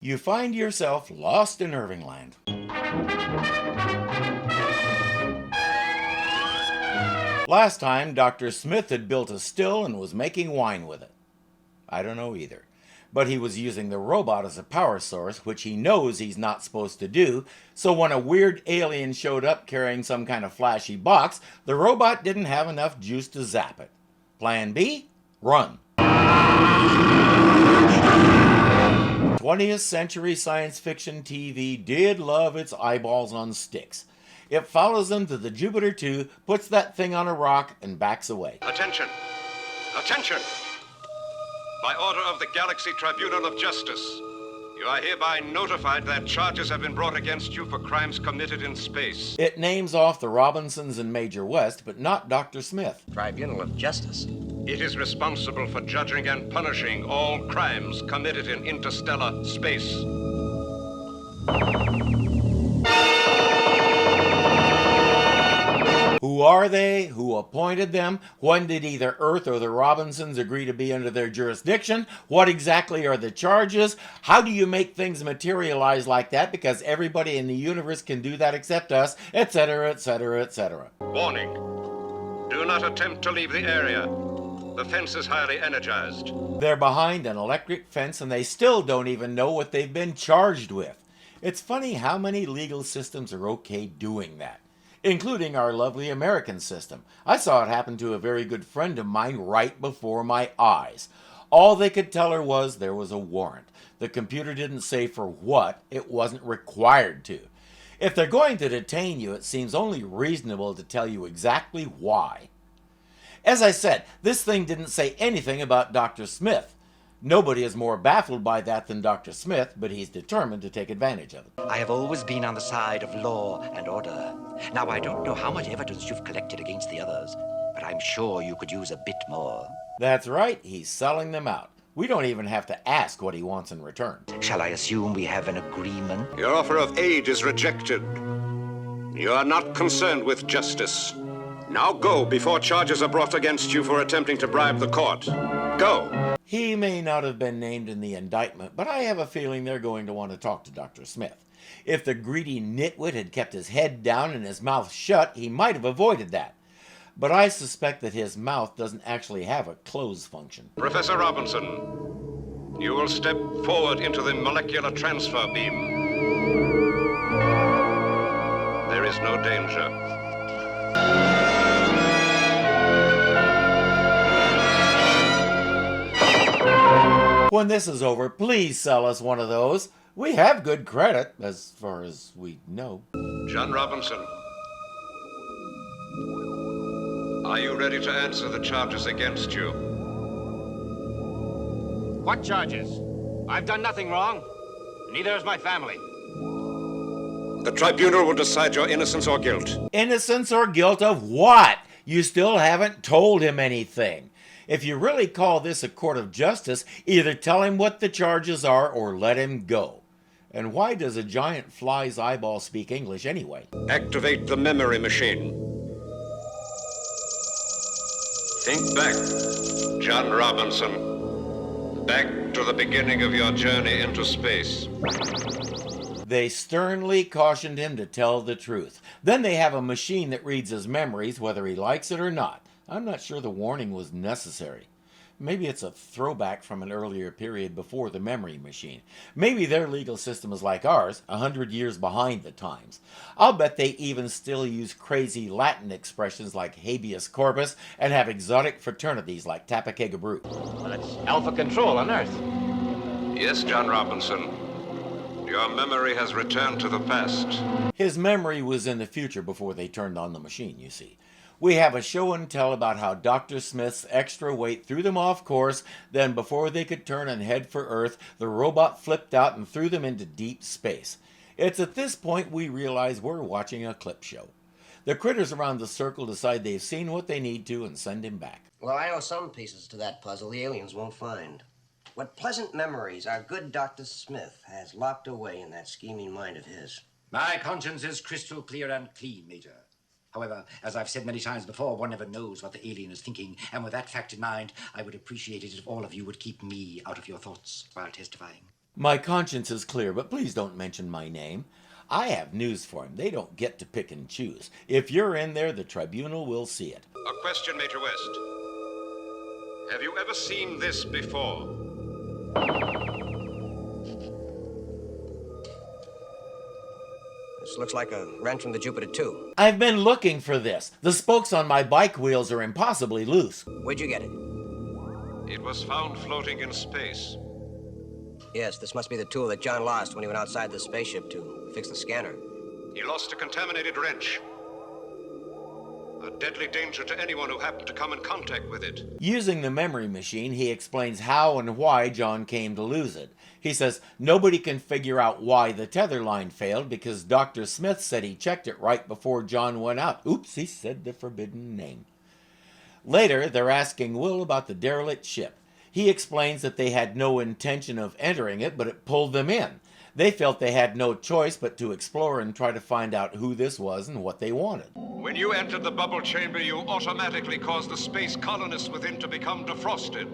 You find yourself lost in Irvingland. Last time, Dr. Smith had built a still and was making wine with it. I don't know either. But he was using the robot as a power source, which he knows he's not supposed to do, so when a weird alien showed up carrying some kind of flashy box, the robot didn't have enough juice to zap it. Plan B? Run. 20th century science fiction TV did love its eyeballs on sticks. It follows them to the Jupiter 2, puts that thing on a rock, and backs away. Attention! Attention! By order of the Galaxy Tribunal of Justice, you are hereby notified that charges have been brought against you for crimes committed in space. It names off the Robinsons and Major West, but not Dr. Smith. Tribunal of Justice? It is responsible for judging and punishing all crimes committed in interstellar space. Who are they? Who appointed them? When did either Earth or the Robinsons agree to be under their jurisdiction? What exactly are the charges? How do you make things materialize like that because everybody in the universe can do that except us, etc., etc., etc. Warning. Do not attempt to leave the area. The fence is highly energized. They're behind an electric fence and they still don't even know what they've been charged with. It's funny how many legal systems are okay doing that, including our lovely American system. I saw it happen to a very good friend of mine right before my eyes. All they could tell her was there was a warrant. The computer didn't say for what, it wasn't required to. If they're going to detain you, it seems only reasonable to tell you exactly why. As I said, this thing didn't say anything about Dr. Smith. Nobody is more baffled by that than Dr. Smith, but he's determined to take advantage of it. I have always been on the side of law and order. Now, I don't know how much evidence you've collected against the others, but I'm sure you could use a bit more. That's right, he's selling them out. We don't even have to ask what he wants in return. Shall I assume we have an agreement? Your offer of aid is rejected. You are not concerned with justice. Now go before charges are brought against you for attempting to bribe the court. Go. He may not have been named in the indictment, but I have a feeling they're going to want to talk to Dr. Smith. If the greedy nitwit had kept his head down and his mouth shut, he might have avoided that. But I suspect that his mouth doesn't actually have a close function. Professor Robinson, you will step forward into the molecular transfer beam. There is no danger. When this is over, please sell us one of those. We have good credit, as far as we know. John Robinson, are you ready to answer the charges against you? What charges? I've done nothing wrong. Neither has my family. The tribunal will decide your innocence or guilt. Innocence or guilt of what? You still haven't told him anything. If you really call this a court of justice, either tell him what the charges are or let him go. And why does a giant fly's eyeball speak English anyway? Activate the memory machine. Think back, John Robinson. Back to the beginning of your journey into space. They sternly cautioned him to tell the truth. Then they have a machine that reads his memories, whether he likes it or not. I'm not sure the warning was necessary. Maybe it's a throwback from an earlier period before the memory machine. Maybe their legal system is like ours, 100 years behind the times. I'll bet they even still use crazy Latin expressions like habeas corpus and have exotic fraternities like Tapakegabru. Well, that's Alpha Control on Earth. Yes, John Robinson. Your memory has returned to the past. His memory was in the future before they turned on the machine, you see. We have a show and tell about how Dr. Smith's extra weight threw them off course, then before they could turn and head for Earth, the robot flipped out and threw them into deep space. It's at this point we realize we're watching a clip show. The critters around the circle decide they've seen what they need to and send him back. Well, I know some pieces to that puzzle the aliens won't find. What pleasant memories our good Dr. Smith has locked away in that scheming mind of his. My conscience is crystal clear and clean, Major. However, as I've said many times before, one never knows what the alien is thinking, and with that fact in mind, I would appreciate it if all of you would keep me out of your thoughts while testifying. My conscience is clear, but please don't mention my name. I have news for him. They don't get to pick and choose. If you're in there, the tribunal will see it. A question, Major West. Have you ever seen this before? This looks like a wrench from the Jupiter 2. I've been looking for this. The spokes on my bike wheels are impossibly loose. Where'd you get it? It was found floating in space. Yes, this must be the tool that John lost when he went outside the spaceship to fix the scanner. He lost a contaminated wrench. A deadly danger to anyone who happened to come in contact with it. Using the memory machine, he explains how and why John came to lose it. He says nobody can figure out why the tether line failed because Dr. Smith said he checked it right before John went out. Oops, he said the forbidden name. Later, they're asking Will about the derelict ship. He explains that they had no intention of entering it, but it pulled them in. They felt they had no choice but to explore and try to find out who this was and what they wanted. When you entered the bubble chamber, you automatically caused the space colonists within to become defrosted.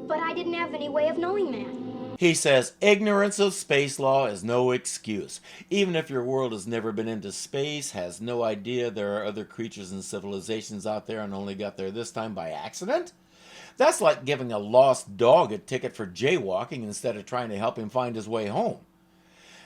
But I didn't have any way of knowing that. He says ignorance of space law is no excuse. Even if your world has never been into space, has no idea there are other creatures and civilizations out there and only got there this time by accident? That's like giving a lost dog a ticket for jaywalking instead of trying to help him find his way home.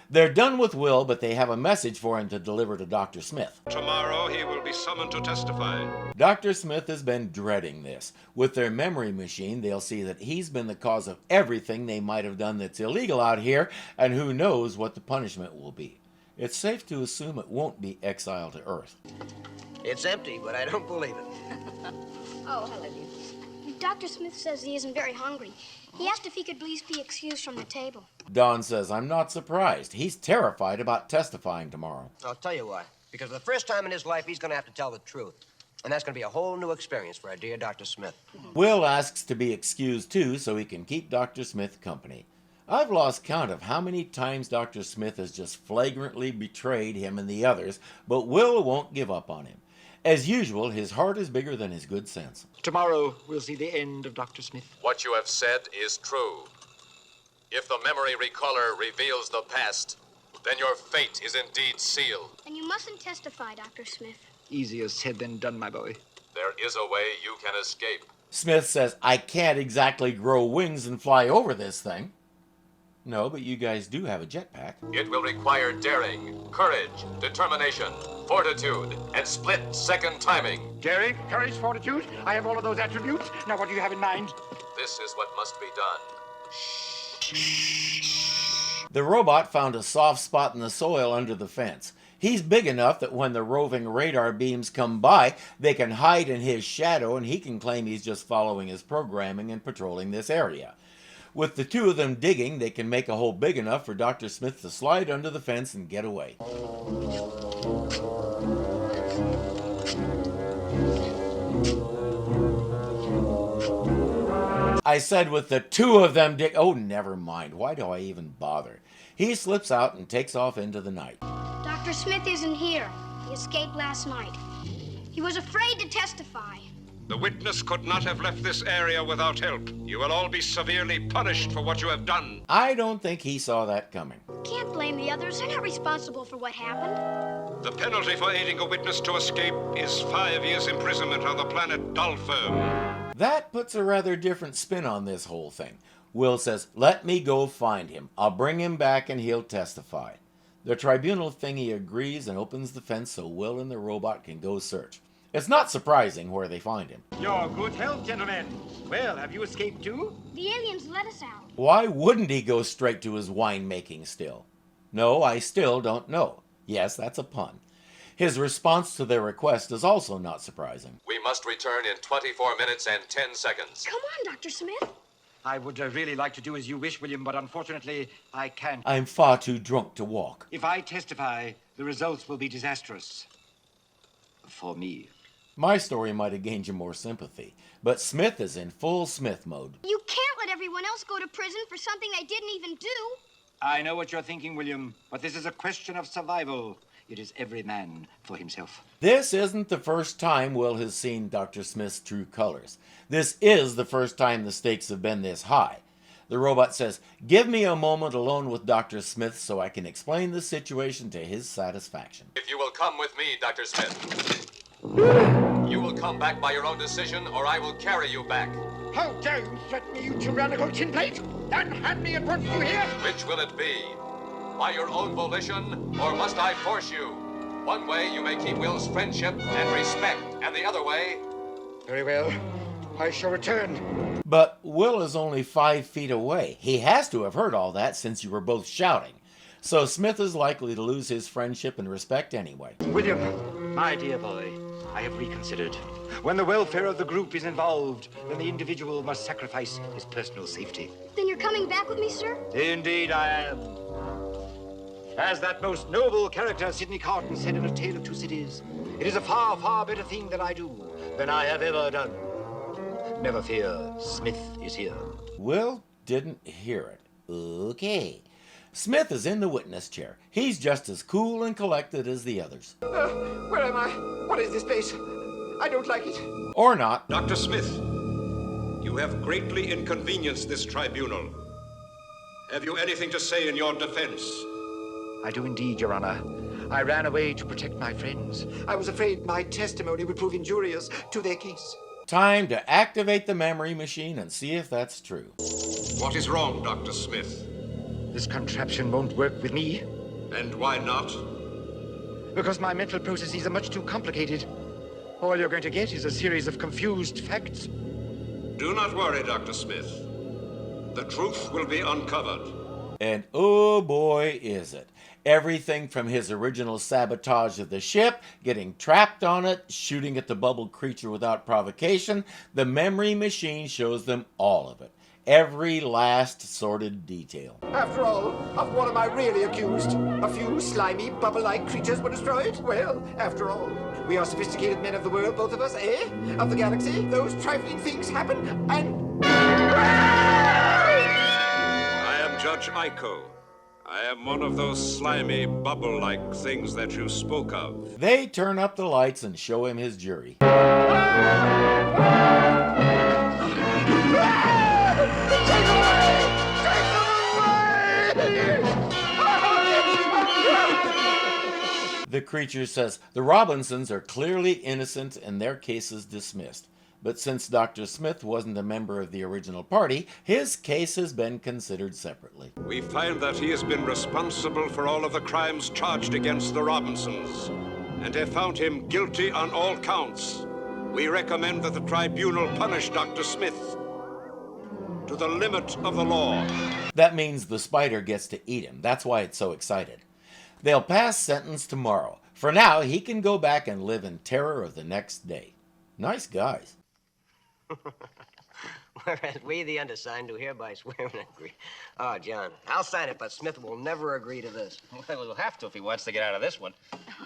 They're done with Will, but they have a message for him to deliver to Dr. Smith. Tomorrow he will be summoned to testify. Dr. Smith has been dreading this. With their memory machine, they'll see that he's been the cause of everything they might have done that's illegal out here, and who knows what the punishment will be. It's safe to assume it won't be exile to Earth. It's empty, but I don't believe it. Oh, hello, dear. Dr. Smith says he isn't very hungry. He asked if he could please be excused from the table. Don says, I'm not surprised. He's terrified about testifying tomorrow. I'll tell you why. Because for the first time in his life, he's going to have to tell the truth. And that's going to be a whole new experience for our dear Dr. Smith. Will asks to be excused too so he can keep Dr. Smith company. I've lost count of how many times Dr. Smith has just flagrantly betrayed him and the others, but Will won't give up on him. As usual, his heart is bigger than his good sense. Tomorrow we'll see the end of Dr. Smith. What you have said is true. If the memory recaller reveals the past, then your fate is indeed sealed. And you mustn't testify, Dr. Smith. Easier said than done, my boy. There is a way you can escape. Smith says, I can't exactly grow wings and fly over this thing. No, but you guys do have a jetpack. It will require daring, courage, determination, fortitude, and split-second timing. Daring, courage, fortitude. I have all of those attributes. Now what do you have in mind? This is what must be done. The robot found a soft spot in the soil under the fence. He's big enough that when the roving radar beams come by, they can hide in his shadow and he can claim he's just following his programming and patrolling this area. With the two of them digging, they can make a hole big enough for Dr. Smith to slide under the fence and get away. I said with the two of them oh, never mind. Why do I even bother? He slips out and takes off into the night. Dr. Smith isn't here. He escaped last night. He was afraid to testify. The witness could not have left this area without help. You will all be severely punished for what you have done. I don't think he saw that coming. Can't blame the others. They're not responsible for what happened. The penalty for aiding a witness to escape is 5 years imprisonment on the planet Dulfirm. That puts a rather different spin on this whole thing. Will says, let me go find him. I'll bring him back and he'll testify. The tribunal thingy agrees and opens the fence so Will and the robot can go search. It's not surprising where they find him. Your good health, gentlemen. Well, have you escaped too? The aliens let us out. Why wouldn't he go straight to his winemaking still? No, I still don't know. Yes, that's a pun. His response to their request is also not surprising. We must return in 24 minutes and 10 seconds. Come on, Dr. Smith. I would really like to do as you wish, William, but unfortunately, I can't. I'm far too drunk to walk. If I testify, the results will be disastrous. For me. My story might have gained you more sympathy, but Smith is in full Smith mode. You can't let everyone else go to prison for something they didn't even do. I know what you're thinking, William, but this is a question of survival. It is every man for himself. This isn't the first time Will has seen Dr. Smith's true colors. This is the first time the stakes have been this high. The robot says, "Give me a moment alone with Dr. Smith so I can explain the situation to his satisfaction." If you will come with me, Dr. Smith, you will come back by your own decision, or I will carry you back. How dare you threaten me, you tyrannical tin plate? Unhand me at once, you hear? Which will it be? By your own volition, or must I force you? One way you may keep Will's friendship and respect, and the other way... Very well. I shall return. But Will is only 5 feet away. He has to have heard all that since you were both shouting. So Smith is likely to lose his friendship and respect anyway. William, my dear boy, I have reconsidered. When the welfare of the group is involved, then the individual must sacrifice his personal safety. Then you're coming back with me, sir? Indeed I am. As that most noble character, Sidney Carton, said in A Tale of Two Cities, it is a far, far better thing that I do than I have ever done. Never fear, Smith is here. Will didn't hear it. Okay. Smith is in the witness chair. He's just as cool and collected as the others. Where am I? What is this place? I don't like it. Or not. Dr. Smith, you have greatly inconvenienced this tribunal. Have you anything to say in your defense? I do indeed, Your Honor. I ran away to protect my friends. I was afraid my testimony would prove injurious to their case. Time to activate the memory machine and see if that's true. What is wrong, Dr. Smith? This contraption won't work with me. And why not? Because my mental processes are much too complicated. All you're going to get is a series of confused facts. Do not worry, Dr. Smith. The truth will be uncovered. And oh boy, is it. Everything from his original sabotage of the ship, getting trapped on it, shooting at the bubble creature without provocation, the memory machine shows them all of it. Every last sordid detail. After all, of what am I really accused? A few slimy, bubble-like creatures were destroyed? Well, after all, we are sophisticated men of the world, both of us, eh? Of the galaxy. Those trifling things happen, and... I am Judge Iko. I am one of those slimy, bubble-like things that you spoke of. They turn up the lights and show him his jury. The creature says the Robinsons are clearly innocent and their case is dismissed. But since Dr. Smith wasn't a member of the original party, his case has been considered separately. We find that he has been responsible for all of the crimes charged against the Robinsons, and have found him guilty on all counts. We recommend that the tribunal punish Dr. Smith to the limit of the law. That means the spider gets to eat him. That's why it's so excited. They'll pass sentence tomorrow. For now, he can go back and live in terror of the next day. Nice guys. Whereas we, the undersigned, do hereby swear and agree. Oh, John, I'll sign it, but Smith will never agree to this. Well, he'll have to if he wants to get out of this one.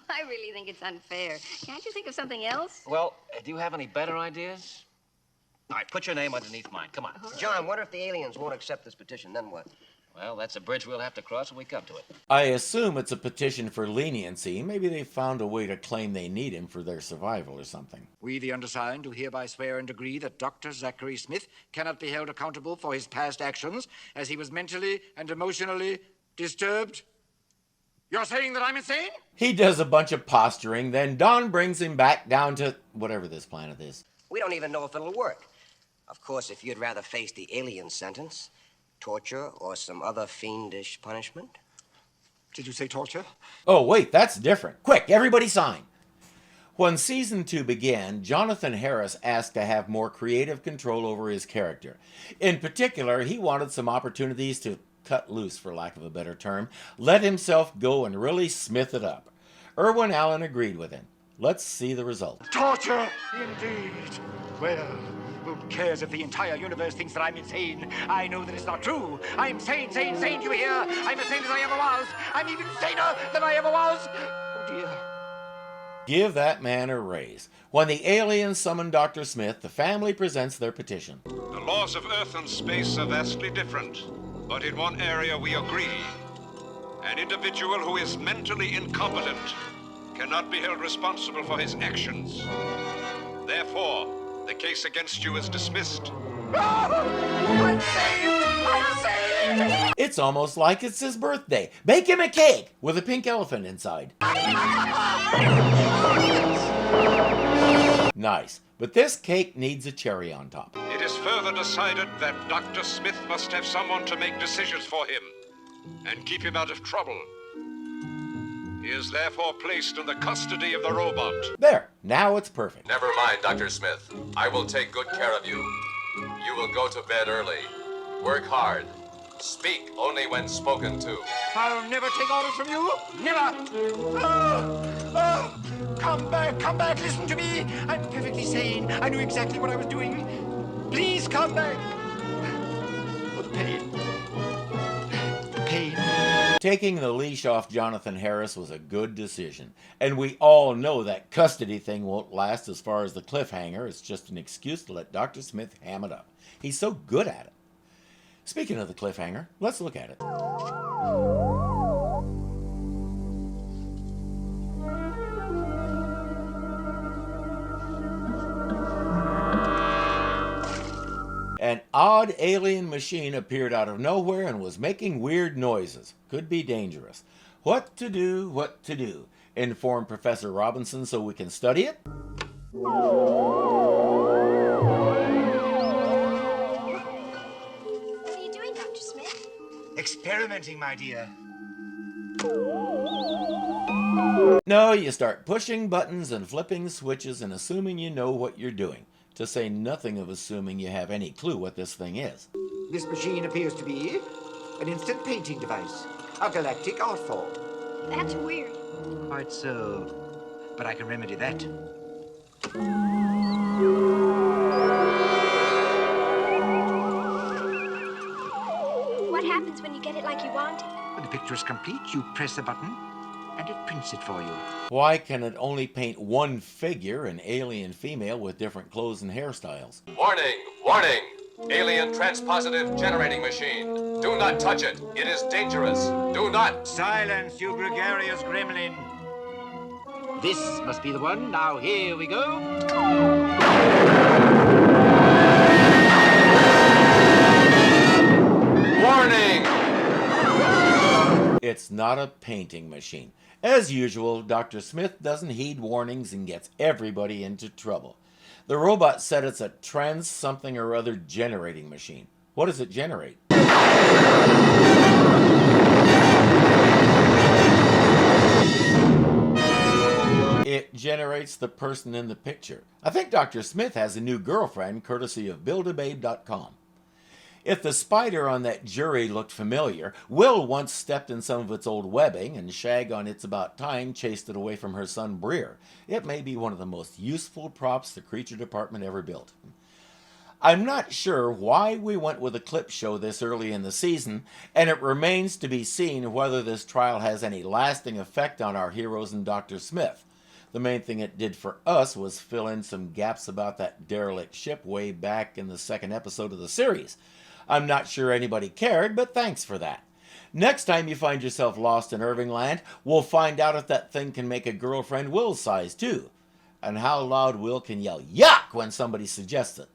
I really think it's unfair. Can't you think of something else? Well, do you have any better ideas? All right, put your name underneath mine. Come on. John, what if the aliens won't accept this petition? Then what? Well, that's a bridge we'll have to cross when we come to it. I assume it's a petition for leniency. Maybe they found a way to claim they need him for their survival or something. We, the undersigned, do hereby swear and agree that Dr. Zachary Smith cannot be held accountable for his past actions, as he was mentally and emotionally disturbed. You're saying that I'm insane? He does a bunch of posturing, then Don brings him back down to whatever this planet is. We don't even know if it'll work. Of course, if you'd rather face the alien sentence, torture, or some other fiendish punishment. Did you say torture? Oh, wait, that's different. Quick, everybody sign. When Season 2 began, Jonathan Harris asked to have more creative control over his character. In particular, he wanted some opportunities to cut loose, for lack of a better term, let himself go and really smith it up. Irwin Allen agreed with him. Let's see the result. Torture, indeed. Well, who cares if the entire universe thinks that I'm insane? I know that it's not true. I'm sane, do you hear? I'm as sane as I ever was. I'm even saner than I ever was. Oh, dear. Give that man a raise. When the aliens summon Dr. Smith, the family presents their petition. The laws of Earth and space are vastly different, but in one area we agree. An individual who is mentally incompetent cannot be held responsible for his actions. Therefore, the case against you is dismissed, I'm saved! I'm saved! It's almost like it's his birthday. Bake him a cake with a pink elephant inside. Nice, but this cake needs a cherry on top. It is further decided that Dr. Smith must have someone to make decisions for him and keep him out of trouble. He is therefore placed in the custody of the robot. There, now it's perfect. Never mind, Dr. Smith. I will take good care of you. You will go to bed early. Work hard. Speak only when spoken to. I'll never take orders from you. Never. Come back, listen to me. I'm perfectly sane. I knew exactly what I was doing. Please come back. Oh, the pain. The pain. Taking the leash off Jonathan Harris was a good decision. And we all know that custody thing won't last as far as the cliffhanger. It's just an excuse to let Dr. Smith ham it up. He's so good at it. Speaking of the cliffhanger, let's look at it. An odd alien machine appeared out of nowhere and was making weird noises. Could be dangerous. What to do, what to do? Inform Professor Robinson so we can study it? What are you doing, Dr. Smith? Experimenting, my dear. No, you start pushing buttons and flipping switches and assuming you know what you're doing. To say nothing of assuming you have any clue what this thing is. This machine appears to be an instant painting device, a galactic art form. That's weird. Quite so. But I can remedy that. What happens when you get it like you want it? When the picture is complete, you press a button, and it prints it for you. Why can it only paint one figure, an alien female with different clothes and hairstyles? Warning! Warning! Alien transpositive generating machine. Do not touch it. It is dangerous. Do not. Silence, you gregarious gremlin. This must be the one. Now here we go. Warning! It's not a painting machine. As usual, Dr. Smith doesn't heed warnings and gets everybody into trouble. The robot said it's a trans-something or other generating machine. What does it generate? It generates the person in the picture. I think Dr. Smith has a new girlfriend, courtesy of buildababe.com. If the spider on that jury looked familiar, Will once stepped in some of its old webbing, and Shag on It's About Time chased it away from her son Breer. It may be one of the most useful props the creature department ever built. I'm not sure why we went with a clip show this early in the season, and it remains to be seen whether this trial has any lasting effect on our heroes and Dr. Smith. The main thing it did for us was fill in some gaps about that derelict ship way back in the second episode of the series. I'm not sure anybody cared, but thanks for that. Next time you find yourself lost in Irvingland, we'll find out if that thing can make a girlfriend Will's size too, and how loud Will can yell yuck when somebody suggests it.